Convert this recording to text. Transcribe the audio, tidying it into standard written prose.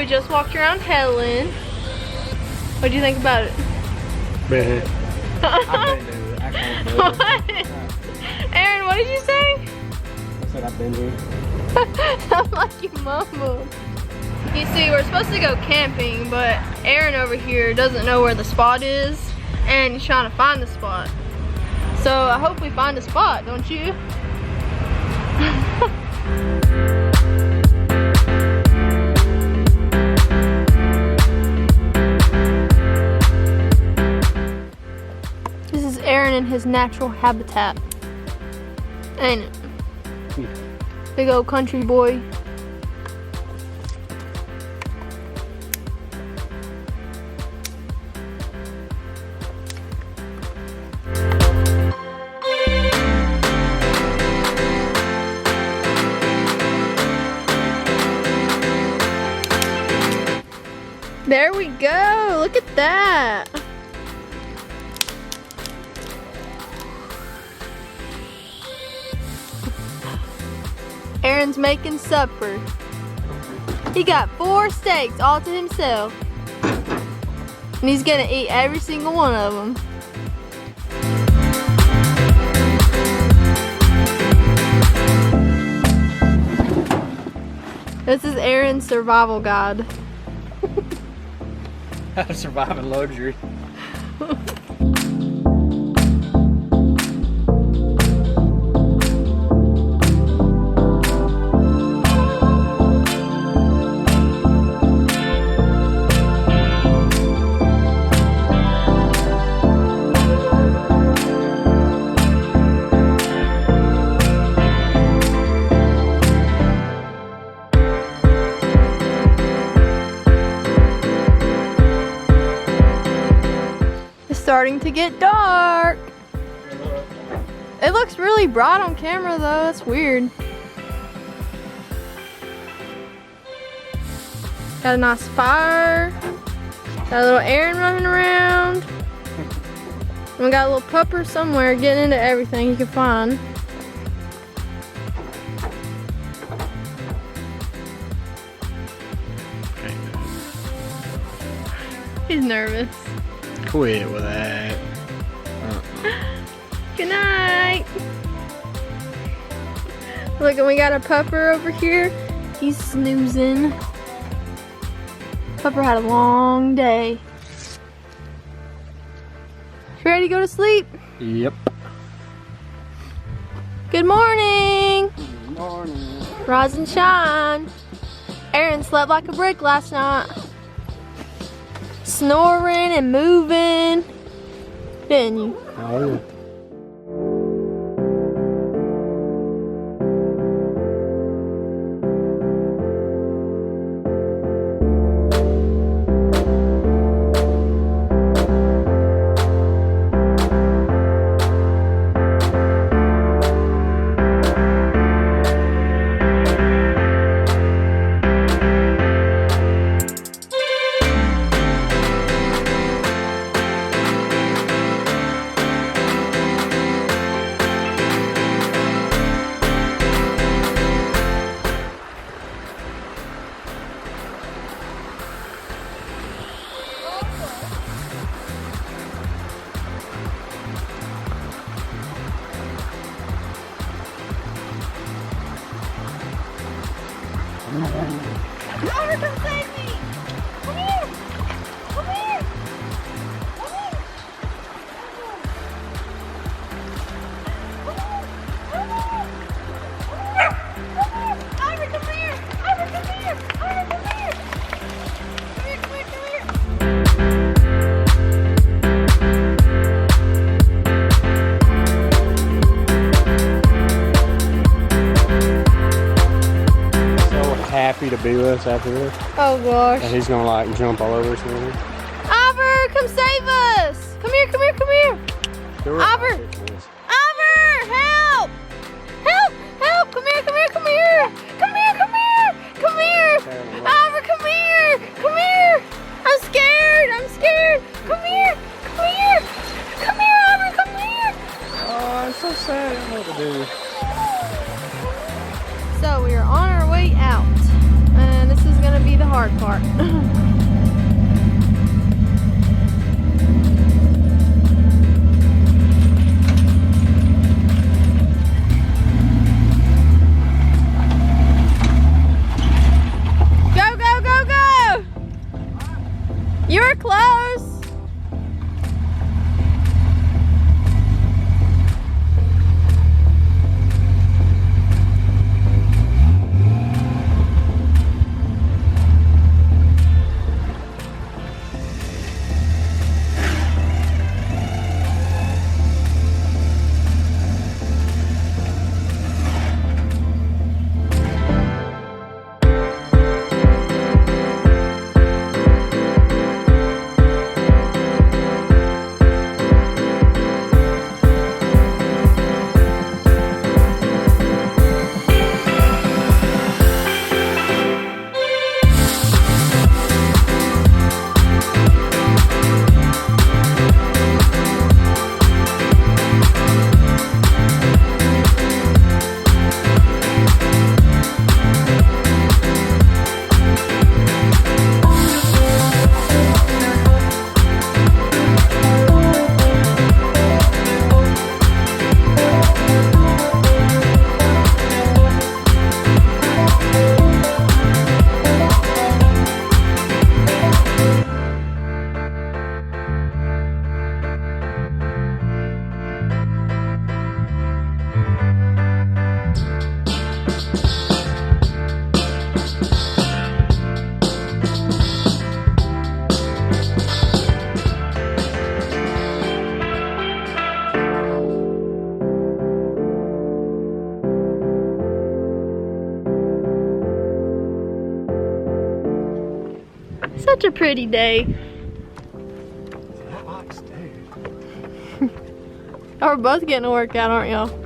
we just walked around Helen. What do you think about it? Man. I've been to it. I can't do it. What? Aaron, what did you say? I said I've been to it. Sound like you mumbled. You see, we're supposed to go camping, but Aaron over here doesn't know where the spot is, and he's trying to find the spot. So I hope we find a spot, don't you? This is Aaron in his natural habitat. Ain't it? Big old country boy. There we go, look at that. Aaron's making supper. He got 4 steaks all to himself. And he's gonna eat every single one of them. This is Aaron's survival guide. How to survive in luxury. Starting to get dark. It looks really bright on camera though, that's weird. Got a nice fire. Got a little Aaron running around. And we got a little pupper somewhere getting into everything he can find. He's nervous. Quit with that. Good night. Look, and we got a pupper over here. He's snoozing. Pupper had a long day. You ready to go to sleep? Yep. Good morning. Good morning. Rise and shine. Aaron slept like a brick last night. Snoring and moving, didn't you? Oh, yeah. Oliver, come save me! Come here! Come here! Come here! Oliver, come here! Oliver, come here! Oliver, come here! Come here, come here, come here! Happy to be with us after this. Oh gosh. And he's gonna like jump all over us and everything. Oliver, come save us! Come here, come here, come here! Oliver! Oliver, help! Help! Help! Come here, come here, come here! Come here, come here! Come here! Oliver, come here! Come here! I'm scared! I'm scared! Come here! Come here! Come here, Oliver, come here! Oh, it's so sad. I don't know what to do. So we are on our way out. And this is gonna be the hard part. Go, go, go, go! You were close. Such a pretty day. That likes dude. Y'all are both getting a workout, aren't y'all?